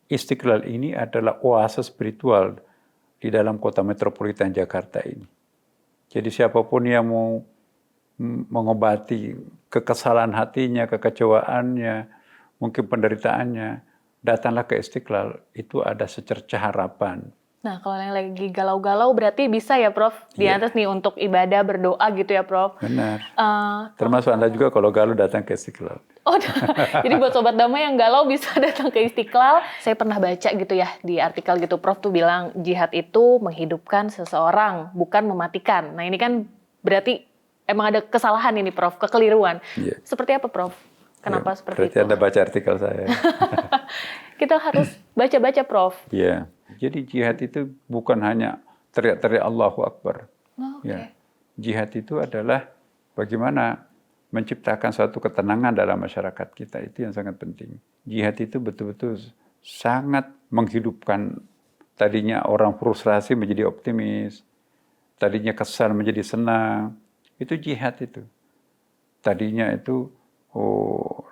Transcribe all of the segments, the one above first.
Istiqlal ini adalah oase spiritual di dalam kota metropolitan Jakarta ini. Jadi siapapun yang mau mengobati kekesalan hatinya, kekecewaannya, mungkin penderitaannya, datanglah ke Istiqlal. Itu ada secercah harapan. Nah, kalau yang lagi galau-galau berarti bisa ya, Prof? Di atas nih untuk ibadah, berdoa gitu ya, Prof? Benar. Termasuk Anda juga kalau galau datang ke Istiqlal. Oh, jadi buat Sobat Damai yang galau bisa datang ke Istiqlal. Saya pernah baca gitu ya, di artikel gitu, Prof tuh bilang jihad itu menghidupkan seseorang, bukan mematikan. Nah, ini kan berarti emang ada kesalahan ini, Prof, kekeliruan. Yeah. Seperti apa, Prof? Kenapa seperti berarti itu? Anda baca artikel saya. Kita harus baca-baca, Prof. Iya. Jadi jihad itu bukan hanya teriak-teriak Allahu Akbar. Oh, Ya. Jihad itu adalah bagaimana menciptakan suatu ketenangan dalam masyarakat kita. Itu yang sangat penting. Jihad itu betul-betul sangat menghidupkan. Tadinya orang frustrasi menjadi optimis. Tadinya kesal menjadi senang. Itu jihad itu. Tadinya itu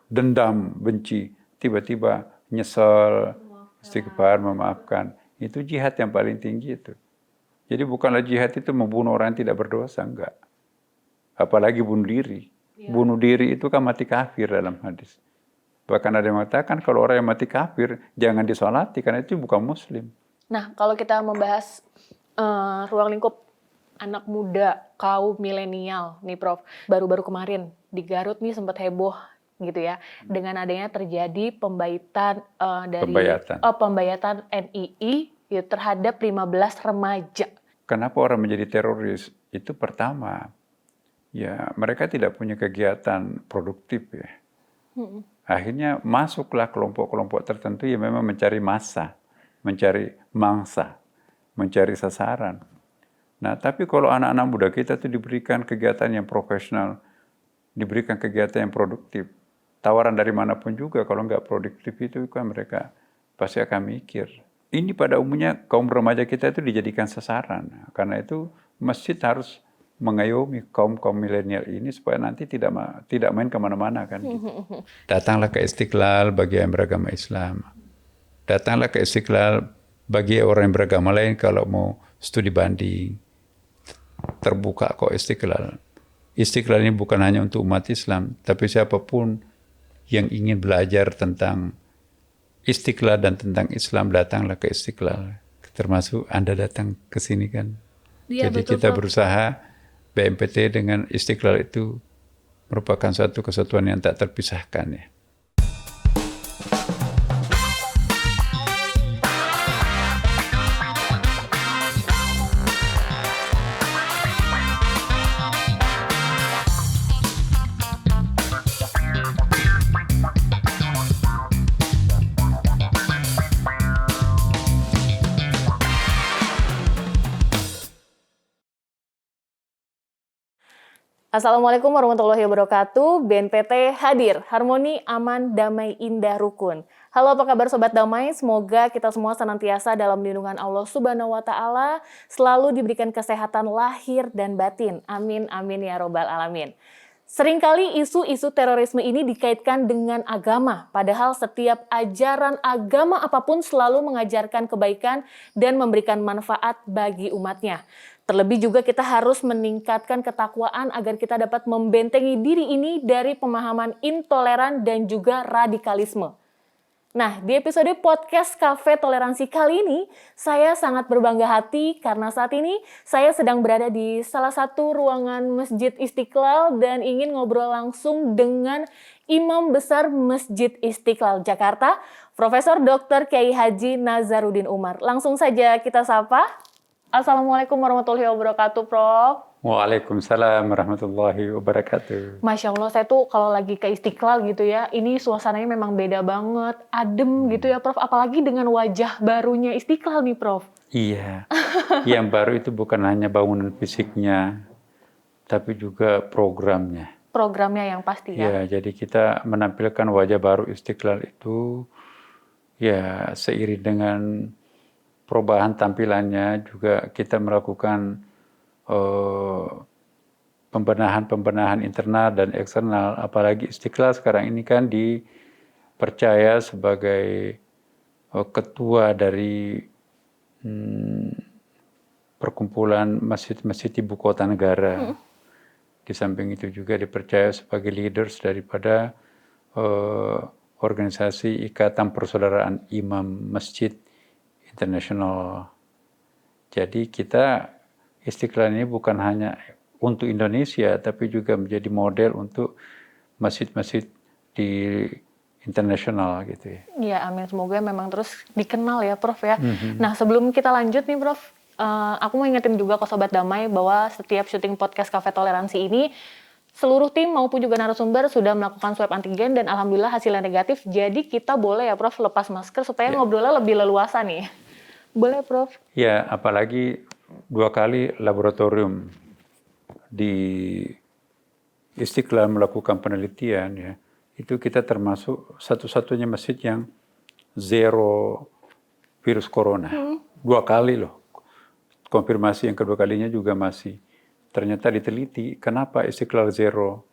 dendam, benci. Tiba-tiba nyesel, istighfar, memaafkan. Itu jihad yang paling tinggi itu. Jadi bukanlah jihad itu membunuh orang yang tidak berdosa, enggak. Apalagi bunuh diri. Ya. Bunuh diri itu kan mati kafir dalam hadis. Bahkan ada yang mengatakan kalau orang yang mati kafir jangan disolati karena itu bukan muslim. Nah, kalau kita membahas ruang lingkup anak muda, kaum milenial nih Prof. Baru-baru kemarin di Garut nih sempat heboh gitu ya, dengan adanya terjadi pembayatan NII ya, terhadap 15 remaja. Kenapa orang menjadi teroris? Itu pertama, ya mereka tidak punya kegiatan produktif ya. Akhirnya masuklah kelompok-kelompok tertentu yang memang mencari massa, mencari mangsa, mencari sasaran. Nah, tapi kalau anak-anak muda kita itu diberikan kegiatan yang profesional, diberikan kegiatan yang produktif, tawaran dari manapun juga kalau nggak produktif itu kan mereka pasti akan mikir. Ini pada umumnya kaum remaja kita itu dijadikan sasaran. Karena itu masjid harus mengayomi kaum milenial ini supaya nanti tidak main kemana-mana kan. Gitu. Datanglah ke Istiqlal bagi yang beragama Islam. Datanglah ke Istiqlal bagi orang yang beragama lain kalau mau studi banding. Terbuka kok Istiqlal. Istiqlal ini bukan hanya untuk umat Islam, tapi siapapun yang ingin belajar tentang Istiqlal dan tentang Islam, datanglah ke Istiqlal. Termasuk Anda datang ke sini kan. Ya, jadi betul, kita berusaha BMPT dengan Istiqlal itu merupakan suatu kesatuan yang tak terpisahkan ya. Assalamualaikum warahmatullahi wabarakatuh. BNPT hadir, harmoni, aman, damai, indah, rukun. Halo, apa kabar Sobat Damai? Semoga kita semua senantiasa dalam lindungan Allah Subhanahu wa Ta'ala, selalu diberikan kesehatan lahir dan batin. Amin, amin ya robbal alamin. Seringkali isu-isu terorisme ini dikaitkan dengan agama, padahal setiap ajaran agama apapun selalu mengajarkan kebaikan dan memberikan manfaat bagi umatnya. Terlebih juga kita harus meningkatkan ketakwaan agar kita dapat membentengi diri ini dari pemahaman intoleran dan juga radikalisme. Nah, di episode podcast Cafe Toleransi kali ini, saya sangat berbangga hati karena saat ini saya sedang berada di salah satu ruangan Masjid Istiqlal dan ingin ngobrol langsung dengan Imam Besar Masjid Istiqlal Jakarta, Profesor Dr. Kiai Haji Nazaruddin Umar. Langsung saja kita sapa. Assalamualaikum warahmatullahi wabarakatuh, Prof. Waalaikumsalam warahmatullahi wabarakatuh. Masya Allah, saya tuh kalau lagi ke Istiqlal gitu ya, ini suasananya memang beda banget, adem gitu ya, Prof. Apalagi dengan wajah barunya Istiqlal nih, Prof. Iya, yang baru itu bukan hanya bangunan fisiknya, tapi juga programnya. Programnya yang pasti ya. Ya, jadi kita menampilkan wajah baru Istiqlal itu, ya seiring dengan perubahan tampilannya juga kita melakukan pembenahan internal dan eksternal. Apalagi Istiqlal sekarang ini kan dipercaya sebagai ketua dari perkumpulan masjid-masjid ibu kota negara. Di samping itu juga dipercaya sebagai leaders daripada organisasi Ikatan Persaudaraan Imam Masjid Internasional. Jadi kita Istiqlal ini bukan hanya untuk Indonesia, tapi juga menjadi model untuk masjid-masjid di internasional gitu ya. Iya, amin. Semoga memang terus dikenal ya, Prof ya. Nah, sebelum kita lanjut nih, Prof, aku mau ingetin juga ke Sobat Damai bahwa setiap syuting podcast Cafe Toleransi ini, seluruh tim maupun juga narasumber sudah melakukan swab antigen dan alhamdulillah hasilnya negatif. Jadi kita boleh ya, Prof, lepas masker supaya ngobrolnya lebih leluasa nih. Boleh, Prof? Ya, apalagi 2 kali laboratorium di Istiqlal melakukan penelitian ya. Itu kita termasuk satu-satunya masjid yang zero virus corona. 2 kali loh. Konfirmasi yang kedua kalinya juga masih. Ternyata diteliti, kenapa Istiqlal zero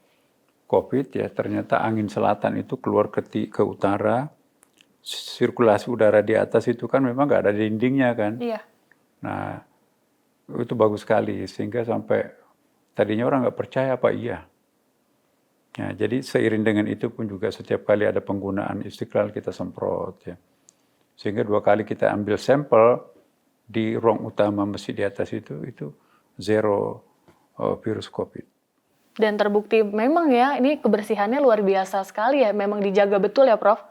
COVID ya, ternyata angin selatan itu keluar ke utara, sirkulasi udara di atas itu kan memang nggak ada dindingnya kan. Iya. Nah, itu bagus sekali, sehingga sampai tadinya orang nggak percaya apa iya. Ya, jadi seiring dengan itu pun juga setiap kali ada penggunaan Istiqlal kita semprot ya. Sehingga 2 kali kita ambil sampel di ruang utama masjid di atas itu zero virus COVID. Dan terbukti memang ya, ini kebersihannya luar biasa sekali ya, memang dijaga betul ya, Prof.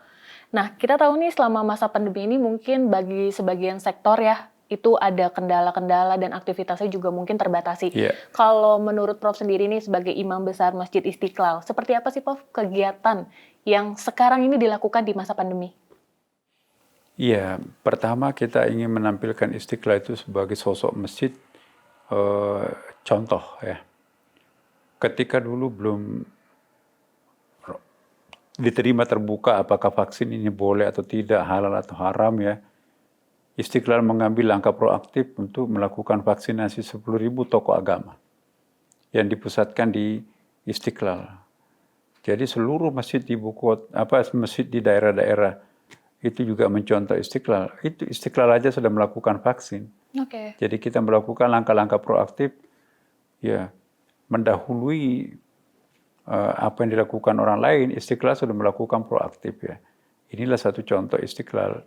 Nah, kita tahu nih selama masa pandemi ini mungkin bagi sebagian sektor ya, itu ada kendala-kendala dan aktivitasnya juga mungkin terbatasi. Yeah. Kalau menurut Prof sendiri nih sebagai Imam Besar Masjid Istiqlal, seperti apa sih Prof kegiatan yang sekarang ini dilakukan di masa pandemi? Iya, pertama kita ingin menampilkan Istiqlal itu sebagai sosok masjid contoh ya. Ketika dulu belum diterima terbuka apakah vaksin ini boleh atau tidak, halal atau haram ya, Istiqlal mengambil langkah proaktif untuk melakukan vaksinasi 10.000 tokoh agama yang dipusatkan di Istiqlal. Jadi seluruh masjid di ibu kota, masjid di daerah-daerah itu juga mencontoh Istiqlal. Itu Istiqlal aja sudah melakukan vaksin. Oke. Jadi kita melakukan langkah-langkah proaktif, ya mendahului apa yang dilakukan orang lain. Istiqlal sudah melakukan proaktif ya. Inilah satu contoh Istiqlal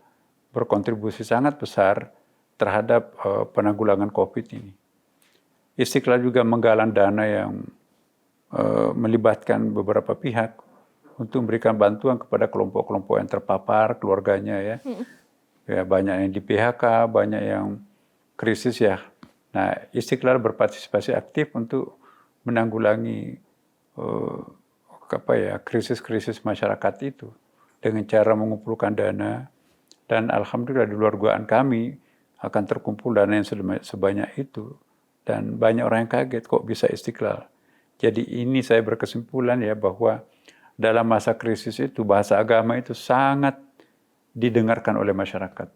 berkontribusi sangat besar terhadap penanggulangan COVID ini. Istiqlal juga menggalang dana yang melibatkan beberapa pihak untuk memberikan bantuan kepada kelompok-kelompok yang terpapar, keluarganya ya. Ya banyak yang di PHK, banyak yang krisis ya. Nah, Istiqlal berpartisipasi aktif untuk menanggulangi krisis-krisis masyarakat itu dengan cara mengumpulkan dana. Dan alhamdulillah di luar dugaan kami akan terkumpul dana yang sebanyak itu. Dan banyak orang yang kaget kok bisa Istiqlal. Jadi ini saya berkesimpulan ya bahwa dalam masa krisis itu bahasa agama itu sangat didengarkan oleh masyarakat.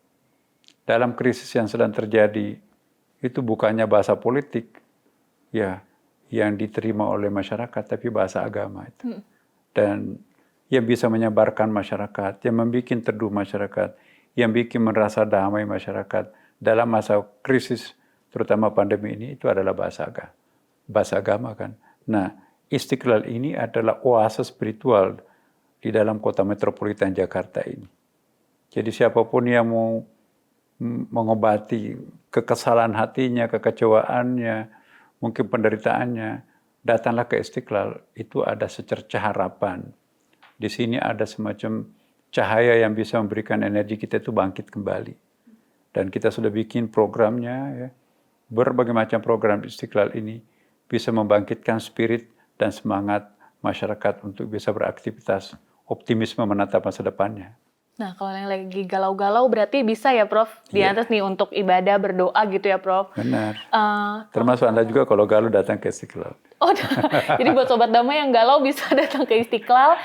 Dalam krisis yang sedang terjadi itu bukannya bahasa politik ya yang diterima oleh masyarakat tapi bahasa agama itu. Dan yang bisa menyabarkan masyarakat, yang membuat teduh masyarakat, yang bikin merasa damai masyarakat dalam masa krisis terutama pandemi ini itu adalah bahasa agama kan. Nah, Istiqlal ini adalah oase spiritual di dalam kota metropolitan Jakarta ini. Jadi siapapun yang mau mengobati kekesalan hatinya, kekecewaannya, mungkin penderitaannya, datanglah ke Istiqlal. Itu ada secercah harapan. Di sini ada semacam cahaya yang bisa memberikan energi kita itu bangkit kembali. Dan kita sudah bikin programnya, ya. Berbagai macam program Istiqlal ini bisa membangkitkan spirit dan semangat masyarakat untuk bisa beraktivitas, optimisme menatap masa depannya. Nah, kalau yang lagi galau-galau berarti bisa ya, Prof? Di atas nih untuk ibadah, berdoa gitu ya, Prof? Benar. Termasuk Anda juga kalau galau datang ke Istiqlal. Oh, jadi buat Sobat Damai yang galau bisa datang ke Istiqlal.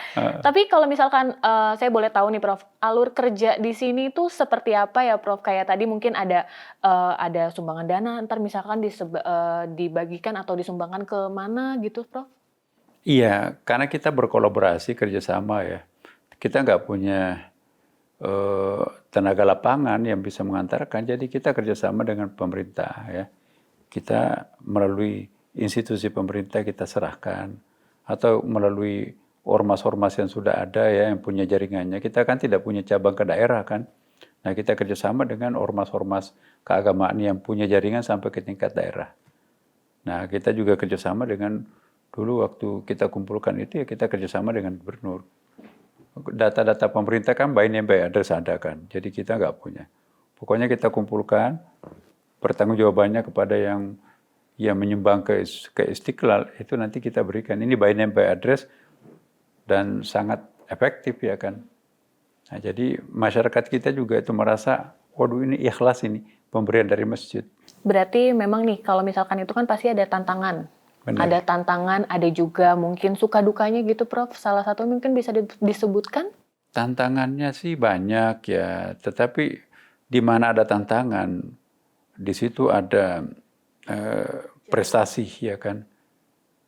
Tapi kalau misalkan saya boleh tahu nih, Prof, alur kerja di sini tuh seperti apa ya, Prof? Kayak tadi mungkin ada sumbangan dana, ntar misalkan dibagikan atau disumbangkan ke mana gitu, Prof? Iya, karena kita berkolaborasi kerjasama ya. Kita nggak punya tenaga lapangan yang bisa mengantarkan. Jadi kita kerjasama dengan pemerintah ya. Kita melalui institusi pemerintah kita serahkan atau melalui ormas-ormas yang sudah ada ya yang punya jaringannya. Kita kan tidak punya cabang ke daerah kan. Nah kita kerjasama dengan ormas-ormas keagamaan yang punya jaringan sampai ke tingkat daerah. Nah kita juga kerjasama dengan dulu waktu kita kumpulkan itu ya kita kerjasama dengan gubernur. Data-data pemerintah kan by name by address ada kan, jadi kita nggak punya. Pokoknya kita kumpulkan, pertanggungjawabannya kepada yang menyumbang ke Istiqlal itu nanti kita berikan. Ini by name by address dan sangat efektif ya kan. Nah, jadi masyarakat kita juga itu merasa, waduh ini ikhlas ini pemberian dari masjid. Berarti memang nih kalau misalkan itu kan pasti ada tantangan. Benar. Ada tantangan, ada juga mungkin suka dukanya gitu Prof. Salah satu mungkin bisa disebutkan? Tantangannya sih banyak ya, tetapi di mana ada tantangan, di situ ada prestasi ya kan.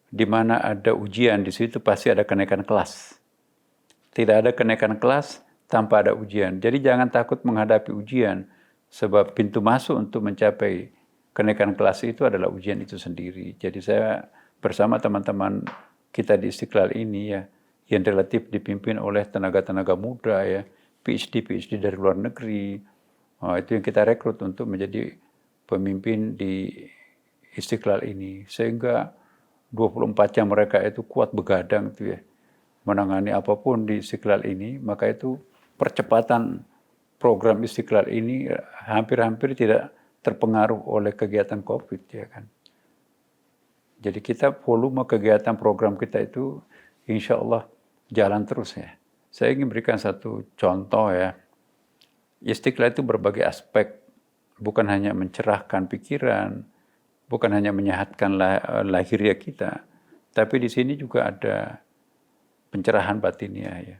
Di mana ada ujian, di situ pasti ada kenaikan kelas. Tidak ada kenaikan kelas tanpa ada ujian. Jadi jangan takut menghadapi ujian, sebab pintu masuk untuk mencapai kenaikan kelas itu adalah ujian itu sendiri. Jadi saya bersama teman-teman kita di Istiqlal ini ya, yang relatif dipimpin oleh tenaga-tenaga muda ya, PhD dari luar negeri. Itu yang kita rekrut untuk menjadi pemimpin di Istiqlal ini. Sehingga 24 jam mereka itu kuat begadang tuh ya, menangani apapun di Istiqlal ini. Maka itu percepatan program Istiqlal ini hampir-hampir tidak terpengaruh oleh kegiatan COVID ya kan. Jadi kita volume kegiatan program kita itu insya Allah jalan terus ya. Saya ingin berikan satu contoh ya. Istiqlal itu berbagai aspek, bukan hanya mencerahkan pikiran, bukan hanya menyehatkan lahiriah kita, tapi di sini juga ada pencerahan batiniah ya.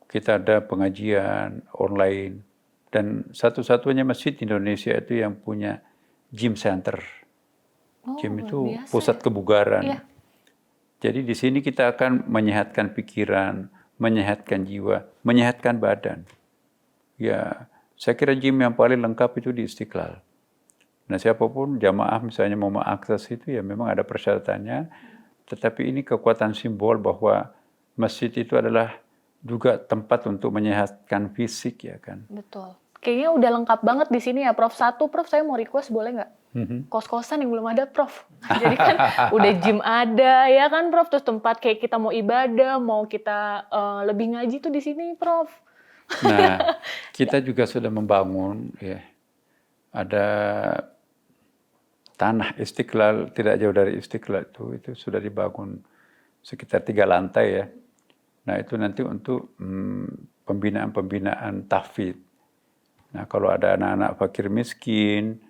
Kita ada pengajian online, dan satu-satunya masjid di Indonesia itu yang punya gym center. Gym itu biasa, pusat kebugaran. Iya. Jadi di sini kita akan menyehatkan pikiran, menyehatkan jiwa, menyehatkan badan. Ya, saya kira gym yang paling lengkap itu di Istiqlal. Nah, siapapun jamaah misalnya mau mengakses itu ya memang ada persyaratannya. Tetapi ini kekuatan simbol bahwa masjid itu adalah juga tempat untuk menyehatkan fisik ya kan. Betul. Kayaknya udah lengkap banget di sini ya Prof. Satu Prof, saya mau request boleh nggak? Kos-kosan yang belum ada Prof. Jadi kan udah gym ada ya kan Prof. Terus tempat kayak kita mau ibadah, mau kita lebih ngaji tuh di sini Prof. Nah, kita juga sudah membangun ya. Ada tanah Istiqlal tidak jauh dari Istiqlal itu sudah dibangun sekitar 3 lantai ya. Nah itu nanti untuk pembinaan tahfidz. Nah kalau ada anak-anak fakir miskin,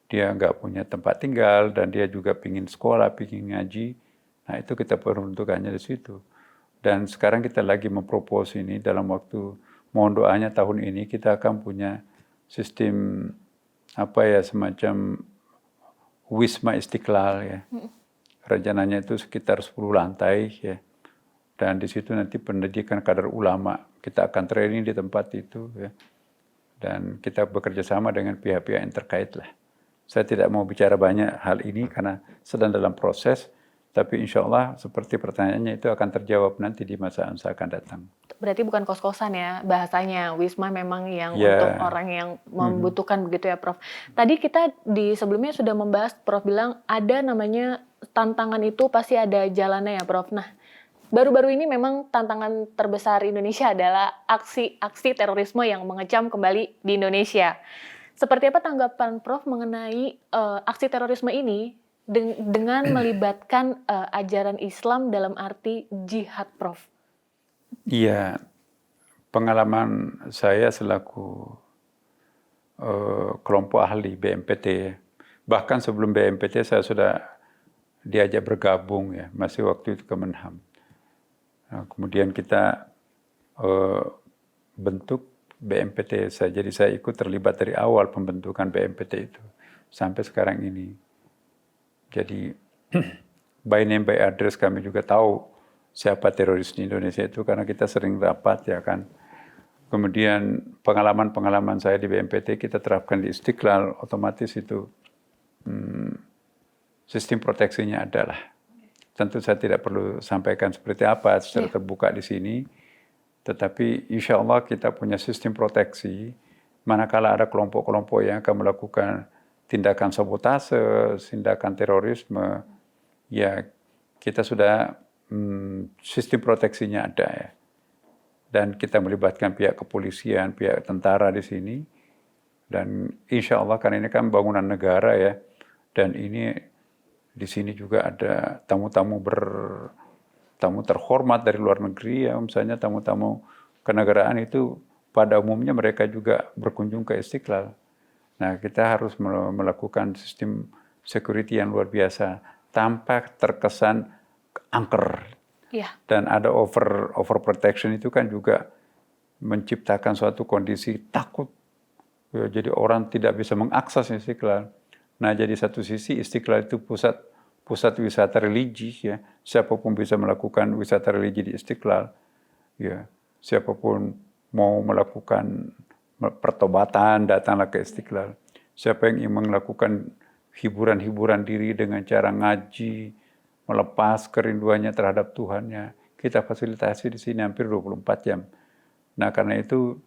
dia nggak punya tempat tinggal dan dia juga pingin sekolah, pingin ngaji, nah itu kita peruntukannya di situ. Dan sekarang kita lagi mempropos ini dalam waktu, mohon doanya tahun ini kita akan punya sistem semacam Wisma Istiqlal ya. Rencananya itu sekitar 10 lantai ya. Dan di situ nanti pendidikan kader ulama, kita akan training di tempat itu ya. Dan kita bekerja sama dengan pihak-pihak yang terkait lah. Saya tidak mau bicara banyak hal ini karena sedang dalam proses, tapi insya Allah seperti pertanyaannya itu akan terjawab nanti di masa yang akan datang. Berarti bukan kos-kosan ya bahasanya, Wisma memang yang untuk orang yang membutuhkan begitu ya Prof. Tadi kita di sebelumnya sudah membahas, Prof bilang ada namanya tantangan itu pasti ada jalannya ya Prof. Nah, baru-baru ini memang tantangan terbesar Indonesia adalah aksi terorisme yang mengecam kembali di Indonesia. Seperti apa tanggapan Prof mengenai aksi terorisme ini dengan melibatkan ajaran Islam dalam arti jihad Prof? Iya, pengalaman saya selaku kelompok ahli BNPT, bahkan sebelum BNPT saya sudah diajak bergabung ya, masih waktu itu Kemenham. Nah, kemudian kita bentuk BNPT, jadi saya ikut terlibat dari awal pembentukan BNPT itu sampai sekarang ini. Jadi by name by address kami juga tahu siapa teroris di Indonesia itu karena kita sering rapat ya kan. Kemudian pengalaman-pengalaman saya di BNPT kita terapkan di Istiqlal, otomatis itu sistem proteksinya adalah. Tentu saya tidak perlu sampaikan seperti apa secara terbuka di sini, tetapi insya Allah kita punya sistem proteksi. Manakala ada kelompok-kelompok yang akan melakukan tindakan sabotase, tindakan terorisme, ya kita sudah sistem proteksinya ada ya. Dan kita melibatkan pihak kepolisian, pihak tentara di sini. Dan insya Allah kan ini kan bangunan negara ya. Dan ini di sini juga ada tamu terhormat dari luar negeri ya. Misalnya tamu-tamu kenegaraan itu pada umumnya mereka juga berkunjung ke Istiqlal. Nah kita harus melakukan sistem security yang luar biasa tanpa terkesan angker. Dan ada over protection itu kan juga menciptakan suatu kondisi takut. Ya, jadi orang tidak bisa mengakses Istiqlal. Nah, jadi satu sisi Istiqlal itu pusat wisata religi ya. Siapapun bisa melakukan wisata religi di Istiqlal. Ya, siapapun mau melakukan pertobatan datanglah ke Istiqlal. Siapa yang ingin melakukan hiburan-hiburan diri dengan cara ngaji, melepas kerinduannya terhadap Tuhannya, kita fasilitasi di sini hampir 24 jam. Nah, karena itu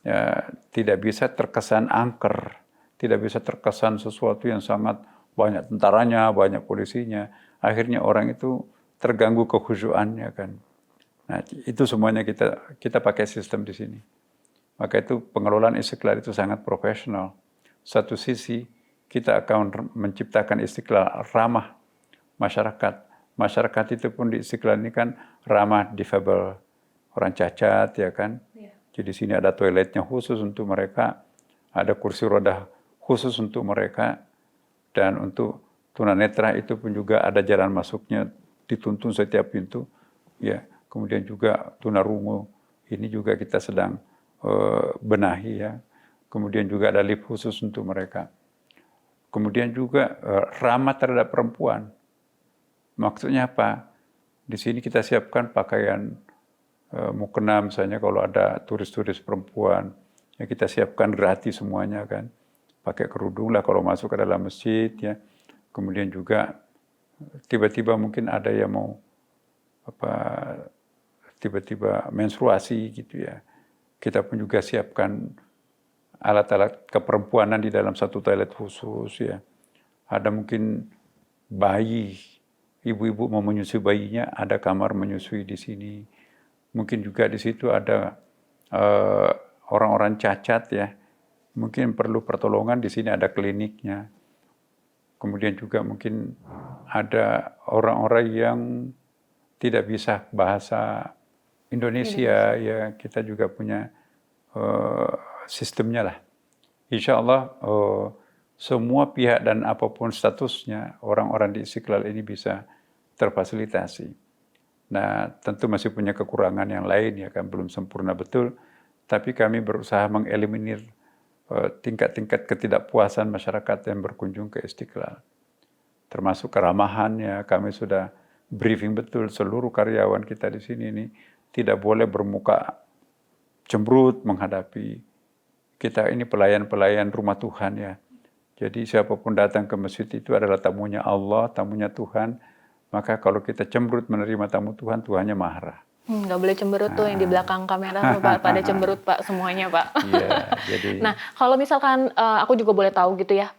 ya, tidak bisa terkesan angker, tidak bisa terkesan sesuatu yang sangat banyak tentaranya, banyak polisinya. Akhirnya orang itu terganggu kekhusyuannya kan. Nah, itu semuanya kita pakai sistem di sini. Maka itu pengelolaan Istiqlal itu sangat profesional. Satu sisi kita akan menciptakan Istiqlal ramah masyarakat. Masyarakat itu pun di Istiqlal ini kan ramah difabel, orang cacat ya kan. Jadi sini ada toiletnya khusus untuk mereka, ada kursi roda khusus untuk mereka, dan untuk tunanetra itu pun juga ada jalan masuknya dituntun setiap pintu. Ya, kemudian juga tunarungu ini juga kita sedang benahi ya. Kemudian juga ada lift khusus untuk mereka. Kemudian juga ramah terhadap perempuan. Maksudnya apa? Di sini kita siapkan pakaian mukena misalnya kalau ada turis-turis perempuan, ya kita siapkan gratis semuanya kan. Pakai kerudung lah kalau masuk ke dalam masjid ya. Kemudian juga tiba-tiba mungkin ada yang mau tiba-tiba menstruasi gitu ya. Kita pun juga siapkan alat-alat keperempuanan di dalam satu toilet khusus ya. Ada mungkin bayi, ibu-ibu mau menyusui bayinya, ada kamar menyusui di sini. Mungkin juga di situ ada orang-orang cacat ya. Mungkin perlu pertolongan, di sini ada kliniknya. Kemudian juga mungkin ada orang-orang yang tidak bisa bahasa Indonesia ya, kita juga punya sistemnya lah. Insya Allah semua pihak dan apapun statusnya, orang-orang di Istiqlal ini bisa terfasilitasi. Nah, tentu masih punya kekurangan yang lain ya kan, belum sempurna betul, tapi kami berusaha mengeliminir tingkat-tingkat ketidakpuasan masyarakat yang berkunjung ke Istiqlal. Termasuk keramahannya, kami sudah briefing betul seluruh karyawan kita di sini ini tidak boleh bermuka cemberut menghadapi kita ini pelayan-pelayan rumah Tuhan ya. Jadi siapapun datang ke masjid itu adalah tamunya Allah, tamunya Tuhan. Maka kalau kita cemberut menerima tamu Tuhan, Tuhannya marah. Nggak boleh cemberut tuh yang di belakang kamera Pak, pada cemberut Pak semuanya Pak. Iya, jadi. Nah kalau misalkan aku juga boleh tahu gitu ya,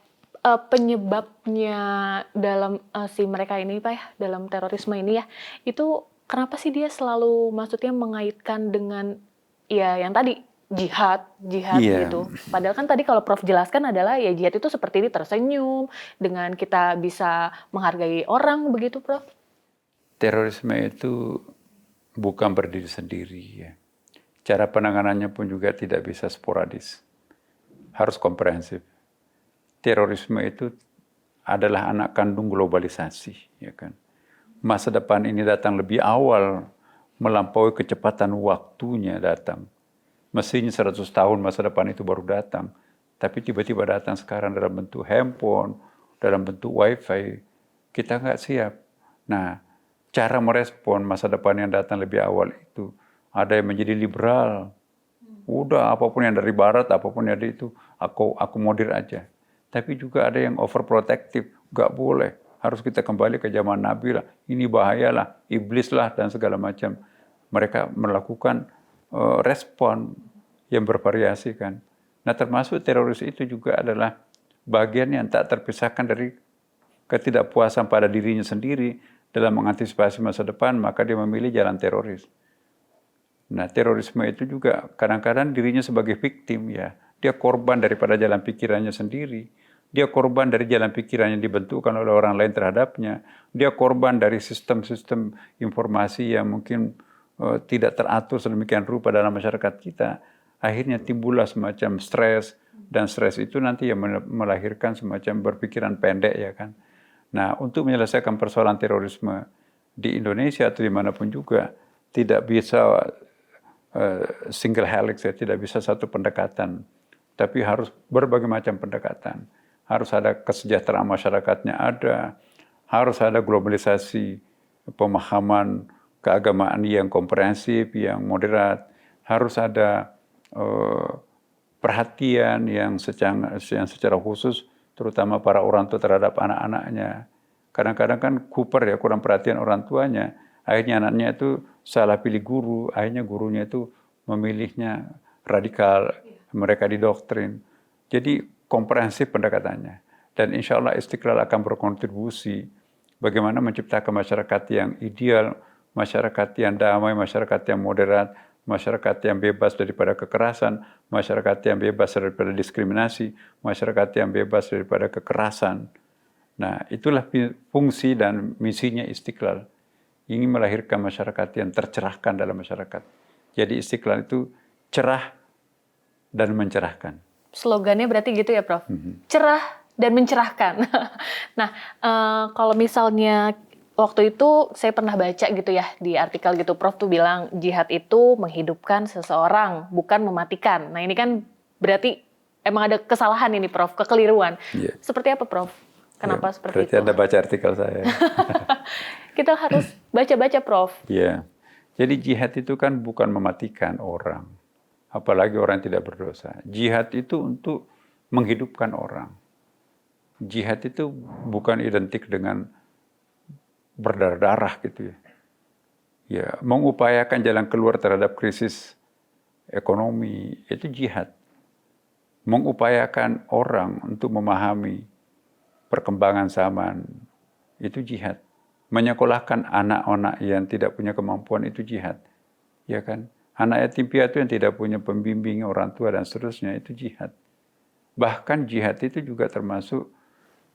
penyebabnya dalam si mereka ini Pak ya, dalam terorisme ini ya, itu kenapa sih dia selalu maksudnya mengaitkan dengan ya yang tadi jihad gitu. Padahal kan tadi kalau Prof jelaskan adalah ya jihad itu seperti ini, tersenyum dengan kita bisa menghargai orang begitu Prof. Terorisme itu bukan berdiri sendiri ya. Cara penanganannya pun juga tidak bisa sporadis. Harus komprehensif. Terorisme itu adalah anak kandung globalisasi ya kan. Masa depan ini datang lebih awal, melampaui kecepatan waktunya datang. Mestinya 100 tahun masa depan itu baru datang. Tapi tiba-tiba datang sekarang dalam bentuk handphone, dalam bentuk wifi. Kita nggak siap. Nah, cara merespon masa depan yang datang lebih awal itu, ada yang menjadi liberal, Udah apapun yang dari barat, apapun yang dari itu, aku akomodir aja. Tapi juga ada yang overprotective, nggak boleh. Harus kita kembali ke zaman Nabi lah. Ini bahayalah, iblis lah dan segala macam. Mereka melakukan respon yang bervariasi kan. Nah termasuk teroris itu juga adalah bagian yang tak terpisahkan dari ketidakpuasan pada dirinya sendiri dalam mengantisipasi masa depan, maka dia memilih jalan teroris. Nah terorisme itu juga kadang-kadang dirinya sebagai victim ya. Dia korban daripada jalan pikirannya sendiri. Dia korban dari jalan pikiran yang dibentukkan oleh orang lain terhadapnya. Dia korban dari sistem-sistem informasi yang mungkin tidak teratur sedemikian rupa dalam masyarakat kita. Akhirnya timbullah semacam stres. Dan stres itu nanti yang melahirkan semacam berpikiran pendek ya kan. Nah untuk menyelesaikan persoalan terorisme di Indonesia atau dimanapun juga tidak bisa single helix ya, tidak bisa satu pendekatan. Tapi harus berbagai macam pendekatan. Harus ada kesejahteraan masyarakatnya ada, harus ada globalisasi pemahaman keagamaan yang komprehensif, yang moderat, harus ada perhatian yang secara khusus, terutama para orang tua terhadap anak-anaknya. Kadang-kadang kan kuper ya, kurang perhatian orang tuanya, akhirnya anaknya itu salah pilih guru, akhirnya gurunya itu memilihnya radikal, mereka didoktrin. Jadi komprehensif pendekatannya. Dan insya Allah Istiqlal akan berkontribusi bagaimana menciptakan masyarakat yang ideal, masyarakat yang damai, masyarakat yang moderat, masyarakat yang bebas daripada kekerasan, masyarakat yang bebas daripada diskriminasi, masyarakat yang bebas daripada kekerasan. Nah, itulah fungsi dan misinya Istiqlal. Ingin melahirkan masyarakat yang tercerahkan dalam masyarakat. Jadi Istiqlal itu cerah dan mencerahkan. Slogannya berarti gitu ya, Prof? Cerah dan mencerahkan. Nah, kalau misalnya waktu itu saya pernah baca gitu ya di artikel gitu, Prof tuh bilang jihad itu menghidupkan seseorang, bukan mematikan. Nah ini kan berarti emang ada kesalahan ini, Prof, kekeliruan. Yeah. Seperti apa, Prof? Kenapa seperti berarti itu? Anda baca artikel saya. Kita harus baca-baca, Prof. Iya. Jadi jihad itu kan bukan mematikan orang. Apalagi orang yang tidak berdosa. Jihad itu untuk menghidupkan orang. Jihad itu bukan identik dengan berdarah-darah gitu ya. Ya, mengupayakan jalan keluar terhadap krisis ekonomi, itu jihad. Mengupayakan orang untuk memahami perkembangan zaman, itu jihad. Menyekolahkan anak-anak yang tidak punya kemampuan, itu jihad. Ya kan? Anak yatim piatu yang tidak punya pembimbing orang tua dan seterusnya, itu jihad. Bahkan jihad itu juga termasuk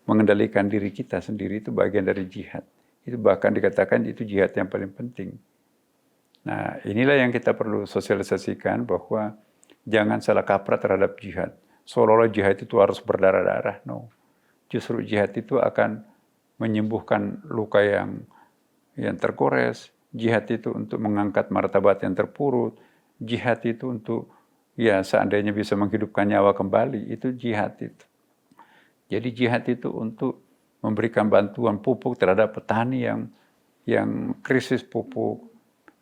mengendalikan diri kita sendiri, itu bagian dari jihad. Itu bahkan dikatakan itu jihad yang paling penting. Nah, inilah yang kita perlu sosialisasikan bahwa jangan salah kaprah terhadap jihad. Seolah-olah jihad itu harus berdarah-darah. No. Justru jihad itu akan menyembuhkan luka yang tergores. Jihad itu untuk mengangkat martabat yang terpurut. Jihad itu untuk ya seandainya bisa menghidupkan nyawa kembali, itu jihad itu. Jadi jihad itu untuk memberikan bantuan pupuk terhadap petani yang krisis pupuk,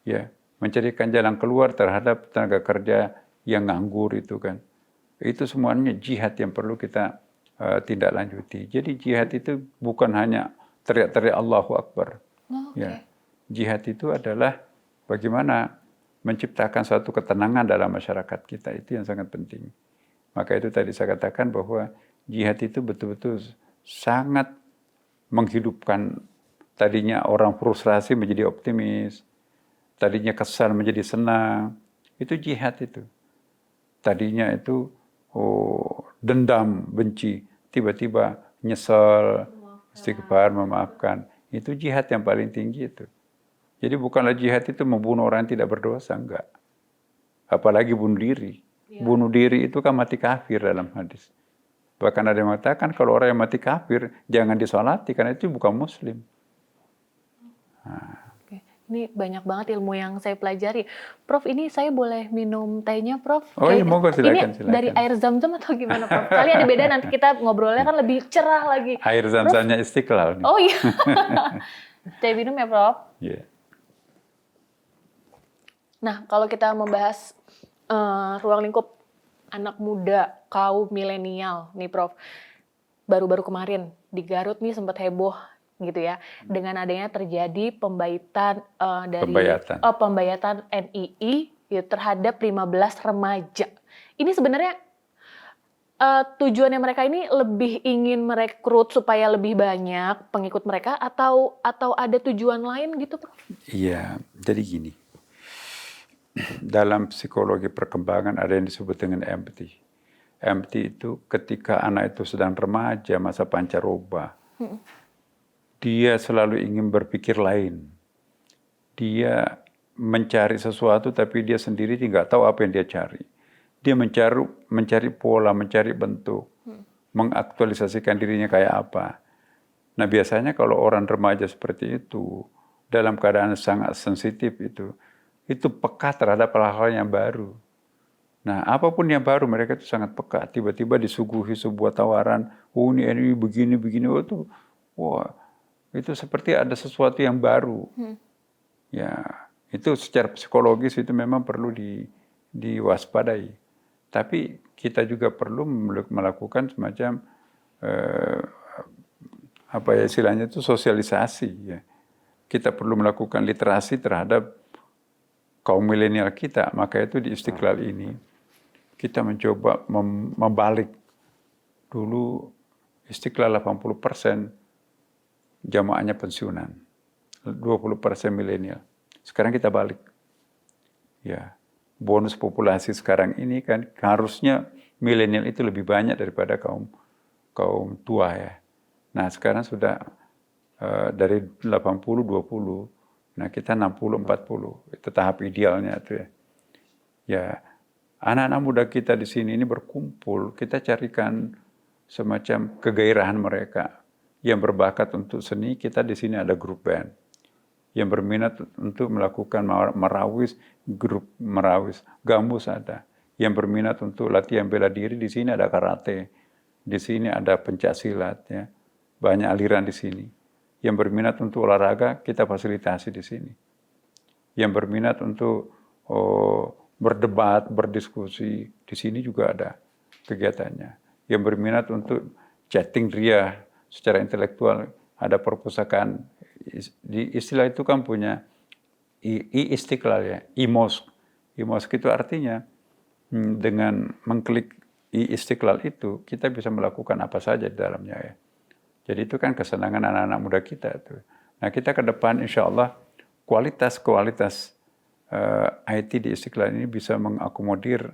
ya, mencarikan jalan keluar terhadap tenaga kerja yang nganggur itu kan. Itu semuanya jihad yang perlu kita tindak lanjuti. Jadi jihad itu bukan hanya teriak-teriak Allahu Akbar. Oh, okay. Ya. Jihad itu adalah bagaimana menciptakan suatu ketenangan dalam masyarakat kita, itu yang sangat penting. Maka itu tadi saya katakan bahwa jihad itu betul-betul sangat menghidupkan, tadinya orang frustrasi menjadi optimis, tadinya kesal menjadi senang, itu jihad itu. Tadinya itu dendam, benci, tiba-tiba nyesel, istighfar, memaafkan. Itu jihad yang paling tinggi itu. Jadi bukanlah jihad itu membunuh orang yang tidak berdosa, enggak. Apalagi bunuh diri. Ya. Bunuh diri itu kan mati kafir dalam hadis. Bahkan ada yang mengatakan kalau orang yang mati kafir jangan disolati karena itu bukan muslim. Nah. Oke. Ini banyak banget ilmu yang saya pelajari. Prof, ini saya boleh minum tehnya, Prof? Oh iya, monggo silakan. Ini dari air zam-zam atau gimana, Prof? Kali ada beda, nanti kita ngobrolnya kan lebih cerah lagi. Air zam-zamnya Istiqlal. Nih. Oh iya. Saya minum ya, Prof? Iya. Yeah. Nah, kalau kita membahas ruang lingkup anak muda, kaum milenial nih Prof. Baru-baru kemarin di Garut nih sempat heboh gitu ya, dengan adanya terjadi pembayatan pembayatan NII ya, terhadap 15 remaja. Ini sebenarnya tujuannya mereka ini lebih ingin merekrut supaya lebih banyak pengikut mereka atau ada tujuan lain gitu, Prof? Iya, jadi gini. Dalam psikologi perkembangan ada yang disebut dengan empathy. Empathy itu ketika anak itu sedang remaja, masa pancaroba. Dia selalu ingin berpikir lain. Dia mencari sesuatu tapi dia sendiri tidak tahu apa yang dia cari. Dia mencari pola, mencari bentuk, mengaktualisasikan dirinya kayak apa. Nah biasanya kalau orang remaja seperti itu, dalam keadaan sangat sensitif itu peka terhadap hal-hal yang baru. Nah apapun yang baru mereka itu sangat peka. Tiba-tiba disuguhi sebuah tawaran, oh ini begini, oh itu, wah itu seperti ada sesuatu yang baru. Ya itu secara psikologis itu memang perlu diwaspadai. Tapi kita juga perlu melakukan semacam apa ya istilahnya itu sosialisasi ya. Kita perlu melakukan literasi terhadap kaum milenial kita. Maka itu di Istiqlal ini kita mencoba membalik. Dulu Istiqlal 80% jamaahnya pensiunan, 20% milenial. Sekarang kita balik. Ya, bonus populasi sekarang ini kan harusnya milenial itu lebih banyak daripada kaum tua ya. Nah sekarang sudah dari 80-20, nah kita 60-40, itu tahap idealnya tuh ya. Ya, anak-anak muda kita di sini ini berkumpul, kita carikan semacam kegairahan mereka. Yang berbakat untuk seni, kita di sini ada grup band. Yang berminat untuk melakukan merawis, grup merawis, gambus ada. Yang berminat untuk latihan bela diri, di sini ada karate. Di sini ada pencaksilat ya. Banyak aliran di sini. Yang berminat untuk olahraga, kita fasilitasi di sini. Yang berminat untuk berdebat, berdiskusi, di sini juga ada kegiatannya. Yang berminat untuk chatting ria secara intelektual, ada perpustakaan. Di istilah itu kan punya Istiqlal ya, IMOSK. IMOSK itu artinya dengan mengklik Istiqlal itu, kita bisa melakukan apa saja di dalamnya ya. Jadi itu kan kesenangan anak-anak muda kita tuh. Nah kita ke depan insya Allah kualitas IT di Istiqlal ini bisa mengakomodir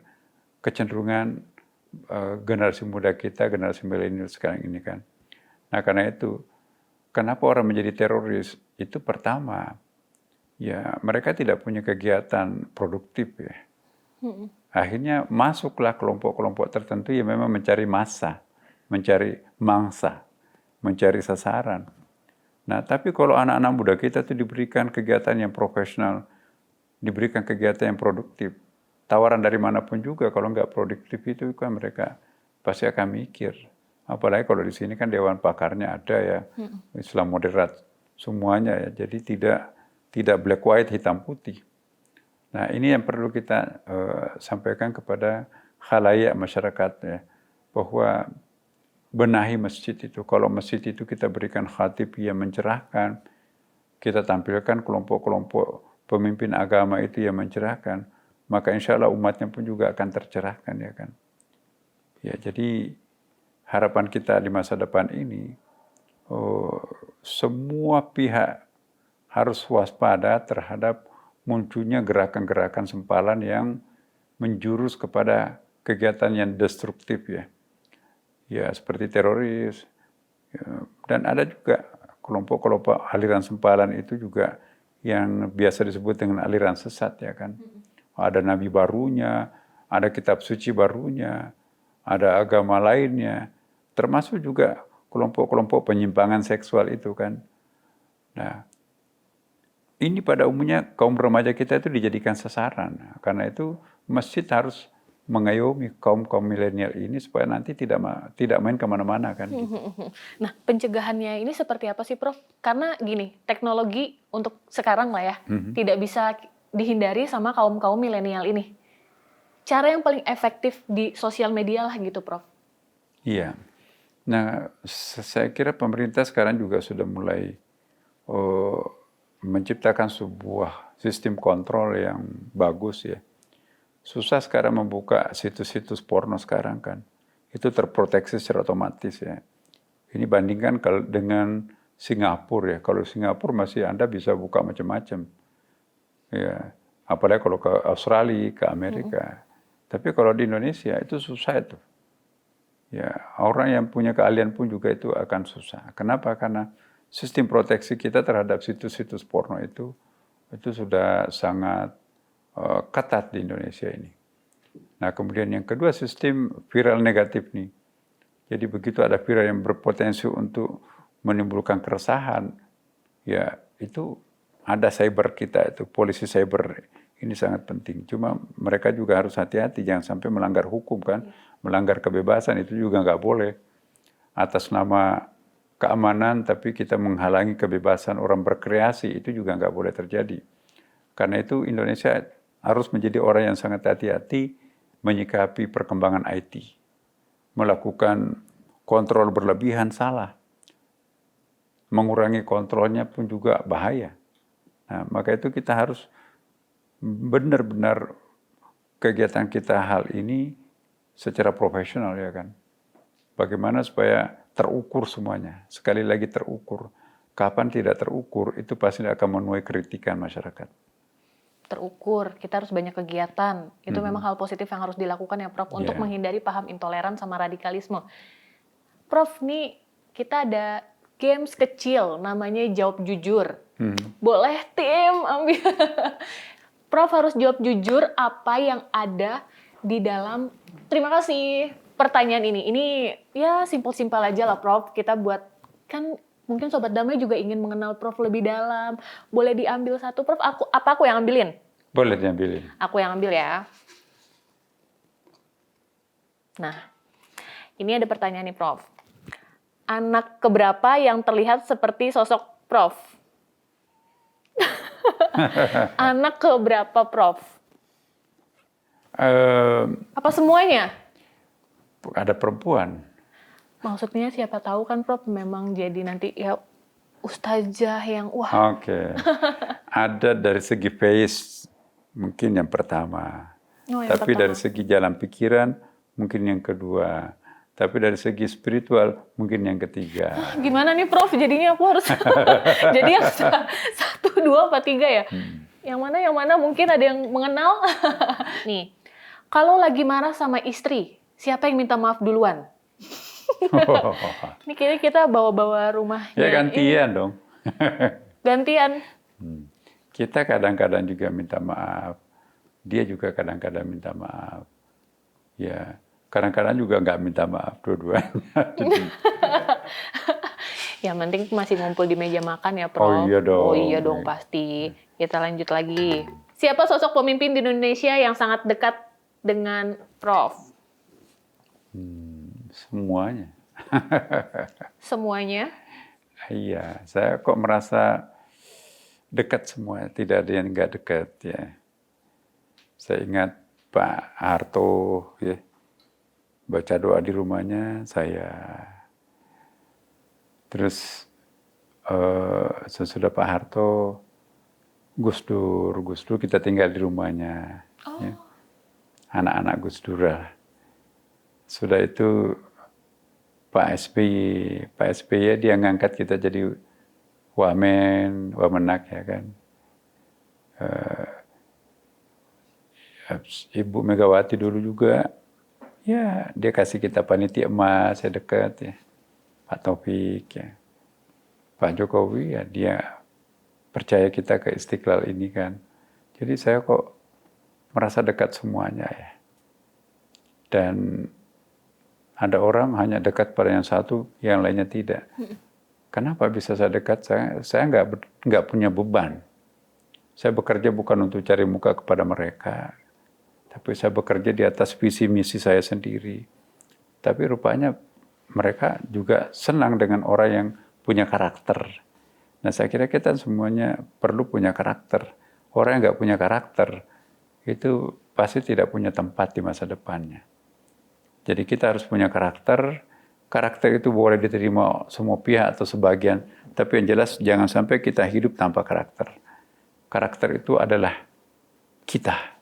kecenderungan generasi muda kita, generasi milenial sekarang ini kan. Nah karena itu, kenapa orang menjadi teroris? Itu pertama, ya mereka tidak punya kegiatan produktif ya. Akhirnya masuklah kelompok-kelompok tertentu yang memang mencari massa, mencari mangsa, mencari sasaran. Nah tapi kalau anak-anak muda kita itu diberikan kegiatan yang profesional, diberikan kegiatan yang produktif, tawaran dari manapun juga kalau nggak produktif itu kan mereka pasti akan mikir. Apalagi kalau di sini kan dewan pakarnya ada ya, Islam moderat semuanya ya, jadi tidak black white hitam putih. Nah ini yang perlu kita sampaikan kepada khalayak masyarakat ya, bahwa benahi masjid itu. Kalau masjid itu kita berikan khatib yang mencerahkan, kita tampilkan kelompok-kelompok pemimpin agama itu yang mencerahkan, maka insya Allah umatnya pun juga akan tercerahkan ya kan. Ya jadi harapan kita di masa depan ini, semua pihak harus waspada terhadap munculnya gerakan-gerakan sempalan yang menjurus kepada kegiatan yang destruktif ya. Ya seperti teroris, ya, dan ada juga kelompok-kelompok aliran sempalan itu juga yang biasa disebut dengan aliran sesat ya kan. Ada nabi barunya, ada kitab suci barunya, ada agama lainnya, termasuk juga kelompok-kelompok penyimpangan seksual itu kan. Nah, ini pada umumnya kaum remaja kita itu dijadikan sasaran. Karena itu masjid harus mengayomi kaum milenial ini supaya nanti tidak main kemana-mana kan. Gitu. Nah pencegahannya ini seperti apa sih Prof? Karena gini, teknologi untuk sekarang lah ya, tidak bisa dihindari sama kaum milenial ini. cara yang paling efektif di sosial media lah gitu, Prof. Iya. Nah, saya kira pemerintah sekarang juga sudah mulai menciptakan sebuah sistem kontrol yang bagus ya. Susah sekarang membuka situs-situs porno sekarang kan. Itu terproteksi secara otomatis ya. Ini bandingkan kalau dengan Singapura ya. Kalau Singapura masih Anda bisa buka macam-macam. Ya, apalagi kalau ke Australia, ke Amerika. Tapi kalau di Indonesia itu susah itu. Ya, orang yang punya keahlian pun juga itu akan susah. Kenapa? Karena sistem proteksi kita terhadap situs-situs porno itu sudah sangat ketat di Indonesia ini. Nah, kemudian yang kedua sistem viral negatif nih. Jadi begitu ada viral yang berpotensi untuk menimbulkan keresahan, ya itu ada cyber kita itu, polisi cyber ini sangat penting. Cuma mereka juga harus hati-hati, jangan sampai melanggar hukum kan, melanggar kebebasan itu juga nggak boleh. Atas nama keamanan tapi kita menghalangi kebebasan orang berkreasi itu juga nggak boleh terjadi. Karena itu Indonesia harus menjadi orang yang sangat hati-hati menyikapi perkembangan IT. Melakukan kontrol berlebihan salah. Mengurangi kontrolnya pun juga bahaya. Nah, maka itu kita harus benar-benar kegiatan kita hal ini secara profesional ya kan. Bagaimana supaya terukur semuanya. Sekali lagi terukur. Kapan tidak terukur itu pasti akan menuai kritikan masyarakat. Terukur, kita harus banyak kegiatan. Itu memang hal positif yang harus dilakukan ya Prof, untuk menghindari paham intoleran sama radikalisme. Prof, nih kita ada games kecil namanya Jawab Jujur. Boleh tim ambil. Prof harus jawab jujur apa yang ada di dalam, terima kasih, pertanyaan ini. Ini ya simpel-simpel aja lah Prof, kita buat, kan mungkin Sobat Damai juga ingin mengenal Prof lebih dalam. Boleh diambil satu, Prof? Aku yang ambilin? Boleh diambilin. Aku yang ambil ya. Nah, ini ada pertanyaan nih, Prof. Anak keberapa yang terlihat seperti sosok Prof? Anak keberapa, Prof? Apa semuanya? Ada perempuan. Maksudnya siapa tahu kan Prof memang jadi nanti ya ustazah yang wah. Oke. Ada dari segi face mungkin yang pertama. Tapi dari segi jalan pikiran mungkin yang kedua. Tapi dari segi spiritual mungkin yang ketiga. Gimana nih Prof? Jadinya aku harus jadi yang 1, 2, apa 3 ya? Yang mana mungkin ada yang mengenal. Nih, kalau lagi marah sama istri, siapa yang minta maaf duluan? Ini kayaknya kita bawa-bawa rumahnya. Ya gantian dong. Gantian. Kita kadang-kadang juga minta maaf. Dia juga kadang-kadang minta maaf. Ya, kadang-kadang juga nggak minta maaf dua-duanya. Yang penting masih ngumpul di meja makan ya, Prof. Oh iya dong. Oh iya dong, pasti. Kita lanjut lagi. Siapa sosok pemimpin di Indonesia yang sangat dekat dengan Prof? Semuanya. Semuanya? Iya, saya kok merasa dekat semua, tidak ada yang nggak dekat ya. Saya ingat Pak Harto ya, baca doa di rumahnya saya. Terus sesudah Pak Harto, Gus Dur kita tinggal di rumahnya. Ya. Anak-anak Gus Dur lah. Sudah itu Pak SBY dia ngangkat kita jadi wamenak ya kan. Ibu Megawati dulu juga, ya dia kasih kita panitia emas, saya dekat ya. Pak Taufik ya. Pak Jokowi ya dia percaya kita ke Istiqlal ini kan. Jadi saya kok merasa dekat semuanya ya. Dan ada orang hanya dekat pada yang satu, yang lainnya tidak. Kenapa bisa saya dekat? Saya nggak punya beban. Saya bekerja bukan untuk cari muka kepada mereka, tapi saya bekerja di atas visi misi saya sendiri. Tapi rupanya mereka juga senang dengan orang yang punya karakter. Nah saya kira kita semuanya perlu punya karakter. Orang yang nggak punya karakter itu pasti tidak punya tempat di masa depannya. Jadi kita harus punya karakter. Karakter itu boleh diterima semua pihak atau sebagian, tapi yang jelas jangan sampai kita hidup tanpa karakter. Karakter itu adalah kita.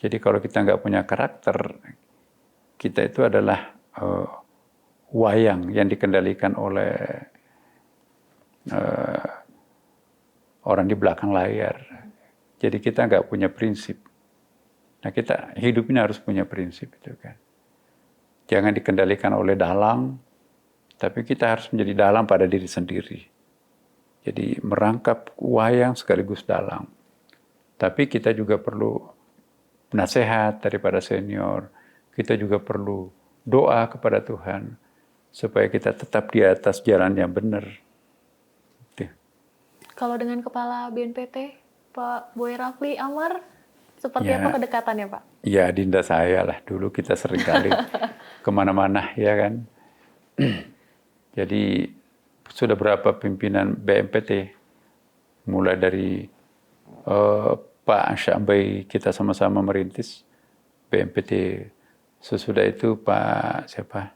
Jadi kalau kita nggak punya karakter, kita itu adalah wayang yang dikendalikan oleh orang di belakang layar. Jadi kita nggak punya prinsip. Nah kita hidup ini harus punya prinsip itu kan. Jangan dikendalikan oleh dalang, tapi kita harus menjadi dalang pada diri sendiri. Jadi merangkap wayang sekaligus dalang. Tapi kita juga perlu nasihat daripada senior. Kita juga perlu doa kepada Tuhan supaya kita tetap di atas jalan yang benar. Kalau dengan Kepala BNPT, Pak Boy Rafli Amar, seperti apa kedekatannya, Pak? Ya, dinda saya lah. Dulu kita sering kali kemana-mana, ya kan. Jadi sudah berapa pimpinan BNPT, mulai dari Pak Syambai kita sama-sama merintis BNPT. Sesudah itu Pak siapa?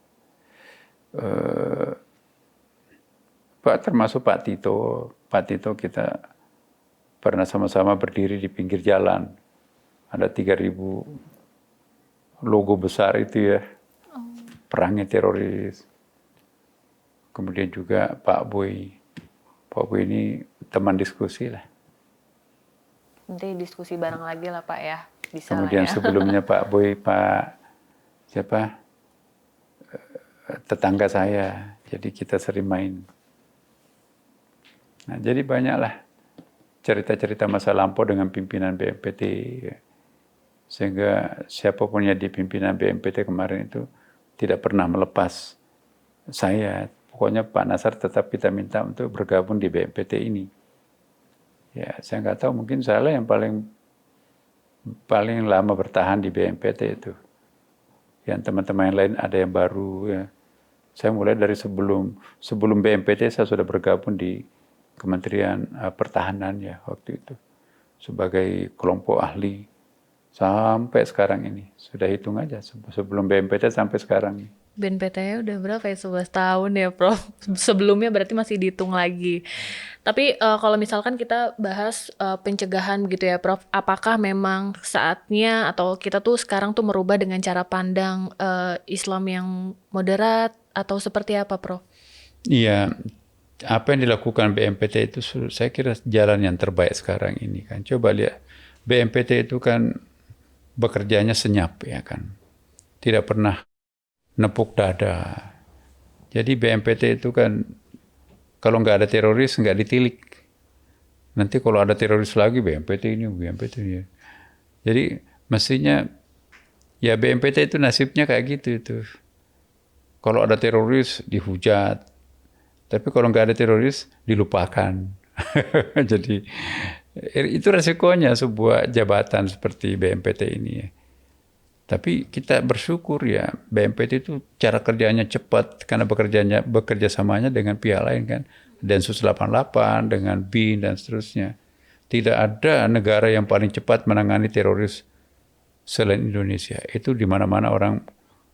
Pak termasuk Pak Tito. Pak Tito kita pernah sama-sama berdiri di pinggir jalan. Ada 3.000 logo besar itu ya. Perangnya teroris. Kemudian juga Pak Boy. Pak Boy ini teman diskusi lah. Nanti diskusi bareng lagi lah Pak ya. Bisa kemudian lah ya. Sebelumnya Pak Boy, Pak siapa? Tetangga saya. Jadi kita sering main. Nah, jadi banyaklah cerita-cerita masa lampau dengan pimpinan BNPT. Sehingga siapapun yang di pimpinan BNPT kemarin itu tidak pernah melepas saya. Pokoknya Pak Nasar tetap kita minta untuk bergabung di BNPT ini. Ya, saya nggak tahu, mungkin saya yang paling lama bertahan di BNPT itu. Yang teman-teman yang lain ada yang baru. Ya. Saya mulai dari sebelum BNPT saya sudah bergabung di Kementerian Pertahanan ya waktu itu sebagai kelompok ahli sampai sekarang ini. Sudah hitung aja sebelum BNPT sampai sekarang. BNPT udah berapa ya? 11 tahun ya Prof. Sebelumnya berarti masih dihitung lagi. Tapi kalau misalkan kita bahas pencegahan gitu ya Prof. Apakah memang saatnya atau kita tuh sekarang tuh merubah dengan cara pandang Islam yang moderat atau seperti apa Prof? Iya. Apa yang dilakukan BNPT itu saya kira jalan yang terbaik sekarang ini kan. Coba lihat, BNPT itu kan bekerjanya senyap ya kan. Tidak pernah nepuk dada. Jadi BNPT itu kan kalau nggak ada teroris nggak ditilik. Nanti kalau ada teroris lagi BNPT ini. Jadi mestinya ya BNPT itu nasibnya kayak gitu itu. Kalau ada teroris dihujat. Tapi kalau nggak ada teroris, dilupakan. Jadi itu resikonya sebuah jabatan seperti BNPT ini. Tapi kita bersyukur ya, BNPT itu cara kerjanya cepat karena bekerja samanya dengan pihak lain kan. Densus 88, dengan BIN dan seterusnya. Tidak ada negara yang paling cepat menangani teroris selain Indonesia. Itu di mana-mana orang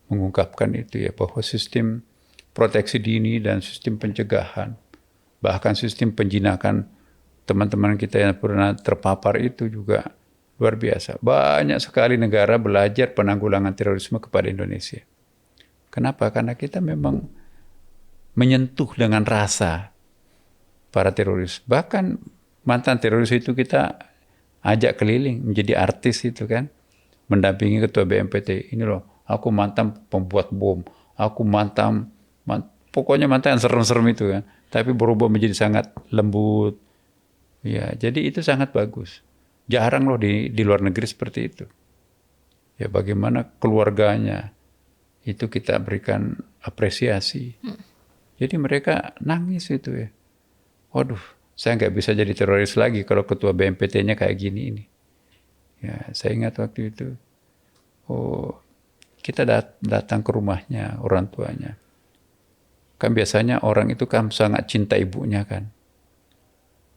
mengungkapkan itu ya, bahwa sistem proteksi dini dan sistem pencegahan, bahkan sistem penjinakan teman-teman kita yang pernah terpapar itu juga luar biasa. Banyak sekali negara belajar penanggulangan terorisme kepada Indonesia. Kenapa? Karena kita memang menyentuh dengan rasa para teroris. Bahkan mantan teroris itu kita ajak keliling menjadi artis itu kan, mendampingi ketua BNPT. Ini loh, aku mantan pembuat bom, aku pokoknya mantan yang serem-serem itu kan, tapi berubah menjadi sangat lembut. Ya, jadi itu sangat bagus. Jarang loh di luar negeri seperti itu. Ya, bagaimana keluarganya itu kita berikan apresiasi. Jadi mereka nangis itu ya. Waduh, saya nggak bisa jadi teroris lagi kalau ketua BNPT-nya kayak gini ini. Ya, saya ingat waktu itu. Oh, kita datang ke rumahnya, orang tuanya. Kan biasanya orang itu kan sangat cinta ibunya kan.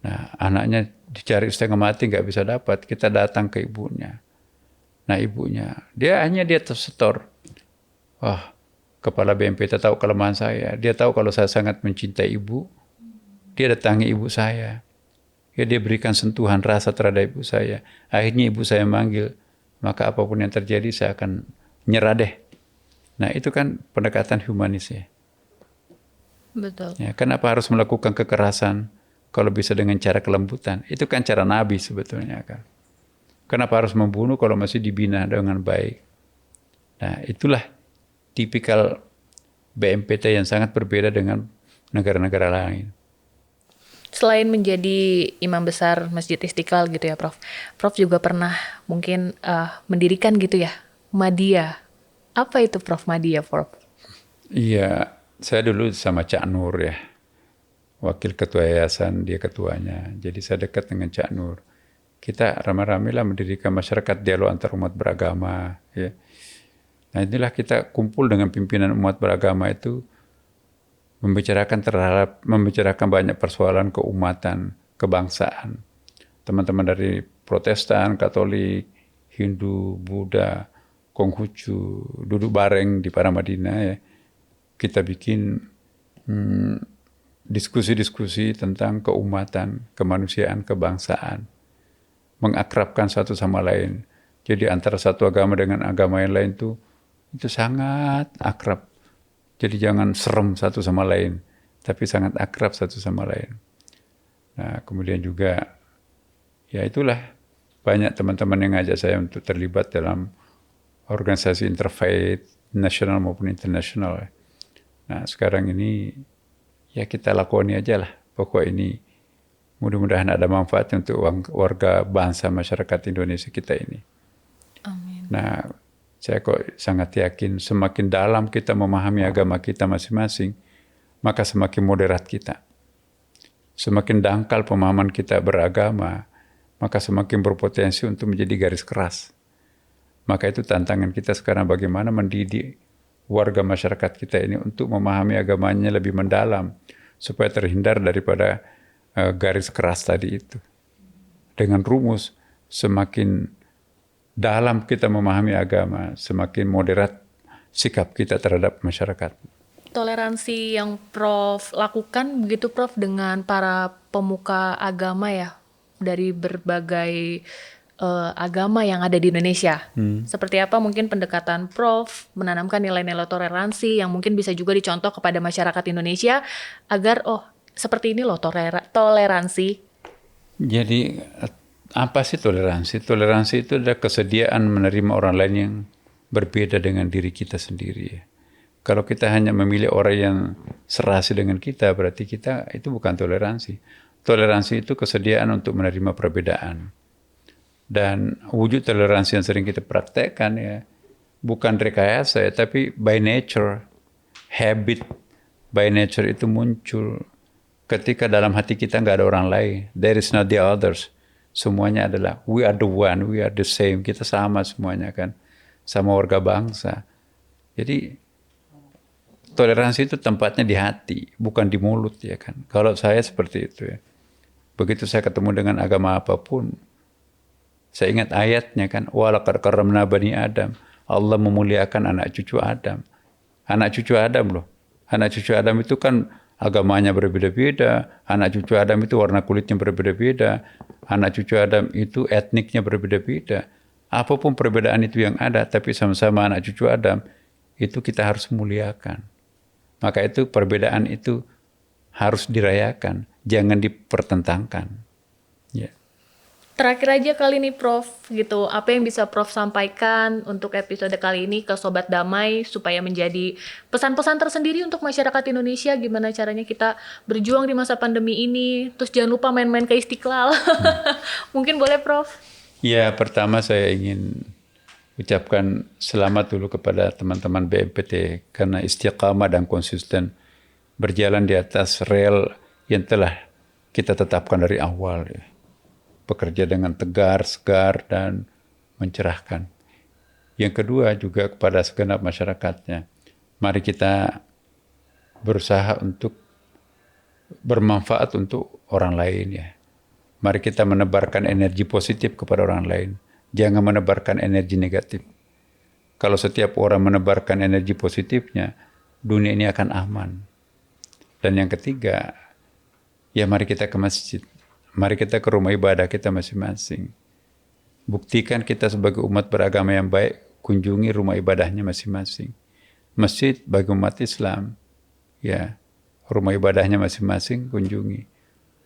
Nah, anaknya dicari setengah mati nggak bisa dapat. Kita datang ke ibunya. Nah ibunya, dia tersetor. Wah, kepala BNPT tahu kelemahan saya. Dia tahu kalau saya sangat mencintai ibu. Dia datangi ibu saya. Ya, dia berikan sentuhan rasa terhadap ibu saya. Akhirnya ibu saya manggil, maka apapun yang terjadi saya akan nyerah deh. Nah itu kan pendekatan humanis ya. Betul. Ya, kenapa harus melakukan kekerasan kalau bisa dengan cara kelembutan? Itu kan cara Nabi sebetulnya kan. Kenapa harus membunuh kalau masih dibina dengan baik? Nah, itulah tipikal BNPT yang sangat berbeda dengan negara-negara lain. Selain menjadi imam besar Masjid Istiqlal gitu ya Prof. Prof juga pernah mungkin mendirikan gitu ya, Madiyah. Apa itu Prof Madiyah, Prof? Iya, saya dulu sama Cak Nur ya. Wakil ketua yayasan, dia ketuanya. Jadi saya dekat dengan Cak Nur. Kita ramai-ramai lah mendirikan masyarakat dialog antar umat beragama. Ya. Nah inilah kita kumpul dengan pimpinan umat beragama itu membicarakan banyak persoalan keumatan, kebangsaan. Teman-teman dari Protestan, Katolik, Hindu, Buddha, Konghucu, duduk bareng di Paramadina ya. Kita bikin diskusi-diskusi tentang keumatan, kemanusiaan, kebangsaan. Mengakrabkan satu sama lain. Jadi antara satu agama dengan agama yang lain itu sangat akrab. Jadi jangan serem satu sama lain, tapi sangat akrab satu sama lain. Nah, kemudian juga ya itulah banyak teman-teman yang ngajak saya untuk terlibat dalam organisasi interfaith nasional maupun internasional. Nah, sekarang ini ya kita lakoni aja lah. Pokok ini mudah-mudahan ada manfaat untuk warga bangsa masyarakat Indonesia kita ini. Amin. Nah, saya kok sangat yakin semakin dalam kita memahami agama kita masing-masing, maka semakin moderat kita. Semakin dangkal pemahaman kita beragama, maka semakin berpotensi untuk menjadi garis keras. Maka itu tantangan kita sekarang bagaimana mendidik warga masyarakat kita ini untuk memahami agamanya lebih mendalam, supaya terhindar daripada garis keras tadi itu. Dengan rumus, semakin dalam kita memahami agama, semakin moderat sikap kita terhadap masyarakat. Toleransi yang Prof lakukan begitu Prof dengan para pemuka agama ya, dari berbagai agama yang ada di Indonesia. Seperti apa mungkin pendekatan Prof menanamkan nilai-nilai toleransi yang mungkin bisa juga dicontoh kepada masyarakat Indonesia agar seperti ini loh toleransi. Jadi apa sih toleransi? Toleransi itu adalah kesediaan menerima orang lain yang berbeda dengan diri kita sendiri. Kalau kita hanya memilih orang yang serasi dengan kita, berarti kita itu bukan toleransi. Toleransi itu kesediaan untuk menerima perbedaan. Dan wujud toleransi yang sering kita praktekkan ya, bukan rekayasa ya, tapi by nature, habit by nature itu muncul ketika dalam hati kita nggak ada orang lain. There is not the others. Semuanya adalah we are the one, we are the same. Kita sama semuanya kan, sama warga bangsa. Jadi toleransi itu tempatnya di hati, bukan di mulut ya kan. Kalau saya seperti itu ya. Begitu saya ketemu dengan agama apapun, saya ingat ayatnya kan, walaqad karramna bani Adam. Allah memuliakan anak cucu Adam. Anak cucu Adam loh. Anak cucu Adam itu kan agamanya berbeda-beda. Anak cucu Adam itu warna kulitnya berbeda-beda. Anak cucu Adam itu etniknya berbeda-beda. Apapun perbedaan itu yang ada, tapi sama-sama anak cucu Adam, itu kita harus muliakan. Maka itu perbedaan itu harus dirayakan, jangan dipertentangkan. Ya. Terakhir aja kali ini Prof gitu, apa yang bisa Prof sampaikan untuk episode kali ini ke Sobat Damai supaya menjadi pesan-pesan tersendiri untuk masyarakat Indonesia, gimana caranya kita berjuang di masa pandemi ini, terus jangan lupa main-main ke Istiqlal. Mungkin boleh Prof? Ya, pertama saya ingin ucapkan selamat dulu kepada teman-teman BNPT karena istiqamah dan konsisten berjalan di atas rel yang telah kita tetapkan dari awal ya. Bekerja dengan tegar, segar, dan mencerahkan. Yang kedua juga kepada segenap masyarakatnya. Mari kita berusaha untuk bermanfaat untuk orang lain ya. Mari kita menebarkan energi positif kepada orang lain. Jangan menebarkan energi negatif. Kalau setiap orang menebarkan energi positifnya, dunia ini akan aman. Dan yang ketiga, ya mari kita ke masjid. Mari kita ke rumah ibadah kita masing-masing. Buktikan kita sebagai umat beragama yang baik, kunjungi rumah ibadahnya masing-masing. Masjid bagi umat Islam, ya rumah ibadahnya masing-masing kunjungi.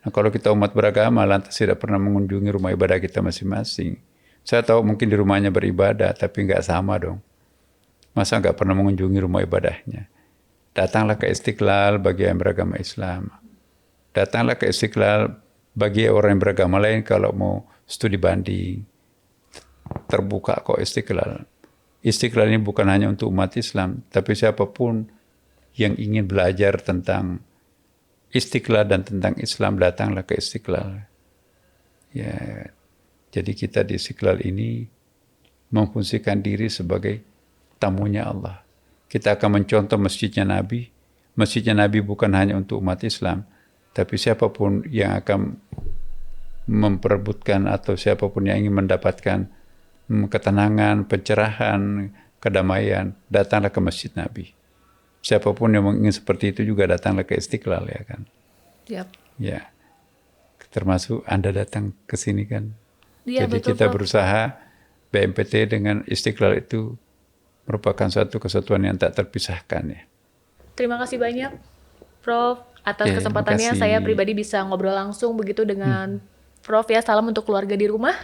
Nah, kalau kita umat beragama lantas tidak pernah mengunjungi rumah ibadah kita masing-masing. Saya tahu mungkin di rumahnya beribadah, tapi nggak sama dong. Masa nggak pernah mengunjungi rumah ibadahnya? Datanglah ke Istiqlal bagi yang beragama Islam. Datanglah ke Istiqlal bagi orang yang beragama lain kalau mau studi banding. Terbuka kok Istiqlal. Istiqlal ini bukan hanya untuk umat Islam, tapi siapapun yang ingin belajar tentang Istiqlal dan tentang Islam, datanglah ke Istiqlal. Ya, jadi kita di Istiqlal ini memfungsikan diri sebagai tamunya Allah. Kita akan mencontoh masjidnya Nabi. Masjidnya Nabi bukan hanya untuk umat Islam, tapi siapapun yang akan memperebutkan atau siapapun yang ingin mendapatkan ketenangan, pencerahan, kedamaian, datanglah ke Masjid Nabi. Siapapun yang ingin seperti itu juga datanglah ke Istiqlal, ya kan? Yap. Ya, termasuk Anda datang ke sini kan? Ya, jadi betul, kita Prof. berusaha BMPT dengan Istiqlal itu merupakan suatu kesatuan yang tak terpisahkan, ya. Terima kasih banyak, Prof. Atas Ya, kesempatannya makasih. saya pribadi bisa ngobrol langsung begitu dengan Prof ya. Salam untuk keluarga di rumah.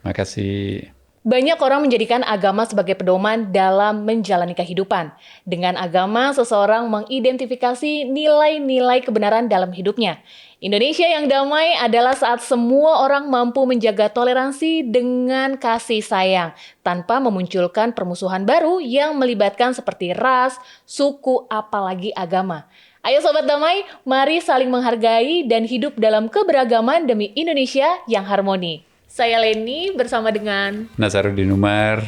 Makasih. Banyak orang menjadikan agama sebagai pedoman dalam menjalani kehidupan. Dengan agama, seseorang mengidentifikasi nilai-nilai kebenaran dalam hidupnya. Indonesia yang damai adalah saat semua orang mampu menjaga toleransi dengan kasih sayang, tanpa memunculkan permusuhan baru yang melibatkan seperti ras, suku, apalagi agama. Ayo Sobat Damai, mari saling menghargai dan hidup dalam keberagaman demi Indonesia yang harmoni. Saya Leni bersama dengan Nazaruddin Umar.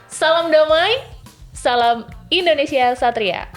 Salam Damai, Salam Indonesia Satria.